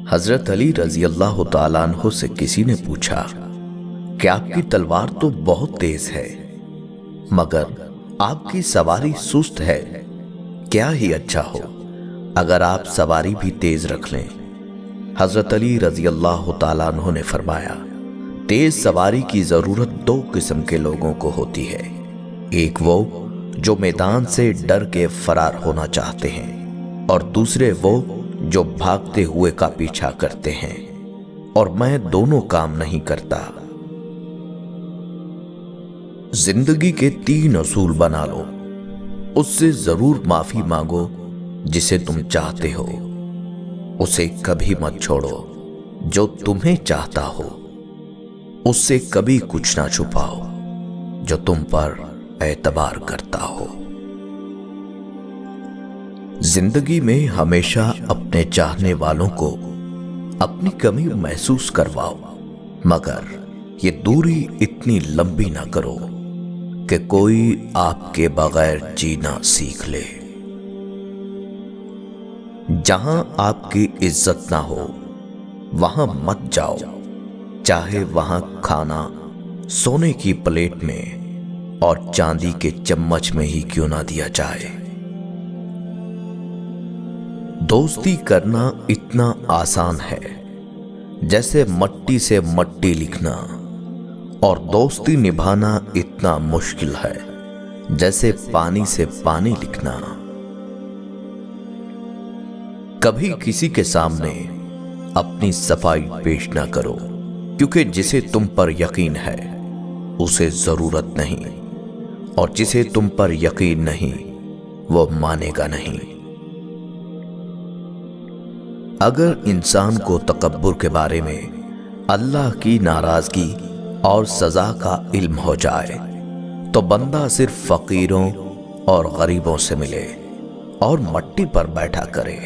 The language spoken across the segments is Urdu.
حضرت علی رضی اللہ تعالیٰ عنہ سے کسی نے پوچھا کہ آپ کی تلوار تو بہت تیز ہے مگر آپ کی سواری سست ہے، کیا ہی اچھا ہو اگر آپ سواری بھی تیز رکھ لیں۔ حضرت علی رضی اللہ تعالیٰ عنہ نے فرمایا، تیز سواری کی ضرورت دو قسم کے لوگوں کو ہوتی ہے، ایک وہ جو میدان سے ڈر کے فرار ہونا چاہتے ہیں اور دوسرے وہ جو بھاگتے ہوئے کا پیچھا کرتے ہیں، اور میں دونوں کام نہیں کرتا۔ زندگی کے 3 اصول بنا لو، اس سے ضرور معافی مانگو جسے تم چاہتے ہو، اسے کبھی مت چھوڑو جو تمہیں چاہتا ہو، اس سے کبھی کچھ نہ چھپاؤ جو تم پر اعتبار کرتا ہو۔ زندگی میں ہمیشہ اپنے چاہنے والوں کو اپنی کمی محسوس کرواؤ، مگر یہ دوری اتنی لمبی نہ کرو کہ کوئی آپ کے بغیر جینا سیکھ لے۔ جہاں آپ کی عزت نہ ہو وہاں مت جاؤ، چاہے وہاں کھانا سونے کی پلیٹ میں اور چاندی کے چمچ میں ہی کیوں نہ دیا جائے۔ دوستی کرنا اتنا آسان ہے جیسے مٹی سے مٹی لکھنا، اور دوستی نبھانا اتنا مشکل ہے جیسے پانی سے پانی لکھنا۔ کبھی کسی کے سامنے اپنی صفائی پیش نہ کرو، کیونکہ جسے تم پر یقین ہے اسے ضرورت نہیں، اور جسے تم پر یقین نہیں وہ مانے گا نہیں۔ اگر انسان کو تکبر کے بارے میں اللہ کی ناراضگی اور سزا کا علم ہو جائے تو بندہ صرف فقیروں اور غریبوں سے ملے اور مٹی پر بیٹھا کرے۔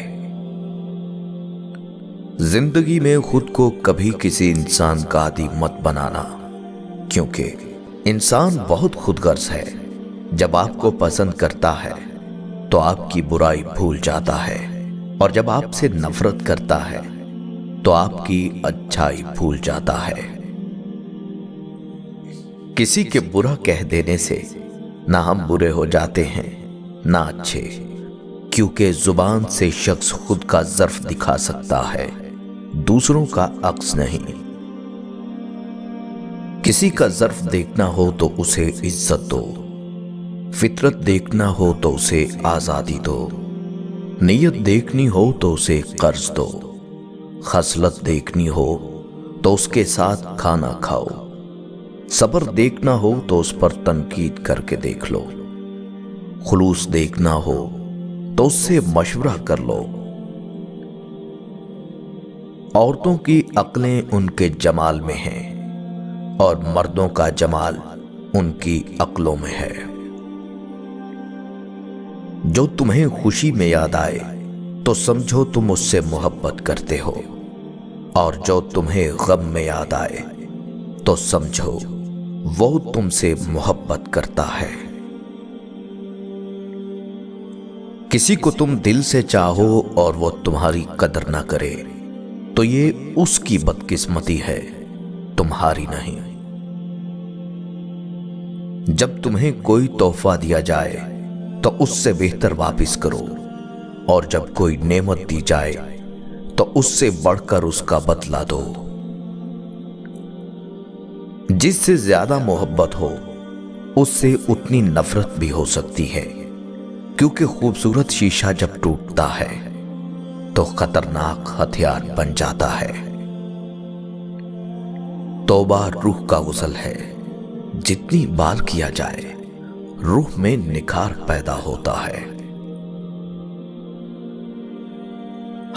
زندگی میں خود کو کبھی کسی انسان کا عادی مت بنانا، کیونکہ انسان بہت خود غرض ہے۔ جب آپ کو پسند کرتا ہے تو آپ کی برائی بھول جاتا ہے، اور جب آپ سے نفرت کرتا ہے تو آپ کی اچھائی بھول جاتا ہے۔ کسی کے برا کہہ دینے سے نہ ہم برے ہو جاتے ہیں نہ اچھے، کیونکہ زبان سے شخص خود کا ظرف دکھا سکتا ہے، دوسروں کا عکس نہیں۔ کسی کا ظرف دیکھنا ہو تو اسے عزت دو، فطرت دیکھنا ہو تو اسے آزادی دو، نیت دیکھنی ہو تو اسے قرض دو، خصلت دیکھنی ہو تو اس کے ساتھ کھانا کھاؤ، صبر دیکھنا ہو تو اس پر تنقید کر کے دیکھ لو، خلوص دیکھنا ہو تو اس سے مشورہ کر لو۔ عورتوں کی عقلیں ان کے جمال میں ہیں اور مردوں کا جمال ان کی عقلوں میں ہے۔ جو تمہیں خوشی میں یاد آئے تو سمجھو تم اس سے محبت کرتے ہو، اور جو تمہیں غم میں یاد آئے تو سمجھو وہ تم سے محبت کرتا ہے۔ کسی کو تم دل سے چاہو اور وہ تمہاری قدر نہ کرے تو یہ اس کی بدقسمتی ہے، تمہاری نہیں۔ جب تمہیں کوئی تحفہ دیا جائے تو اس سے بہتر واپس کرو، اور جب کوئی نعمت دی جائے تو اس سے بڑھ کر اس کا بدلہ دو۔ جس سے زیادہ محبت ہو اس سے اتنی نفرت بھی ہو سکتی ہے، کیونکہ خوبصورت شیشہ جب ٹوٹتا ہے تو خطرناک ہتھیار بن جاتا ہے۔ توبہ روح کا غسل ہے، جتنی بار کیا جائے روح میں نکھار پیدا ہوتا ہے۔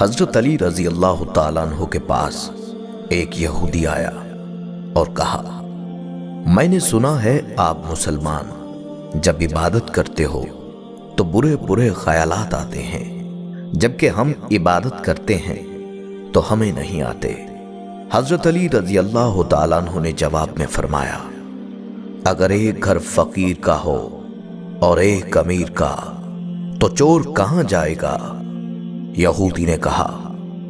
حضرت علی رضی اللہ تعالیٰ عنہ کے پاس ایک یہودی آیا اور کہا، میں نے سنا ہے آپ مسلمان جب عبادت کرتے ہو تو برے برے خیالات آتے ہیں، جبکہ ہم عبادت کرتے ہیں تو ہمیں نہیں آتے۔ حضرت علی رضی اللہ تعالیٰ عنہ نے جواب میں فرمایا، اگر ایک گھر فقیر کا ہو اور ایک امیر کا تو چور کہاں جائے گا؟ یہودی نے کہا،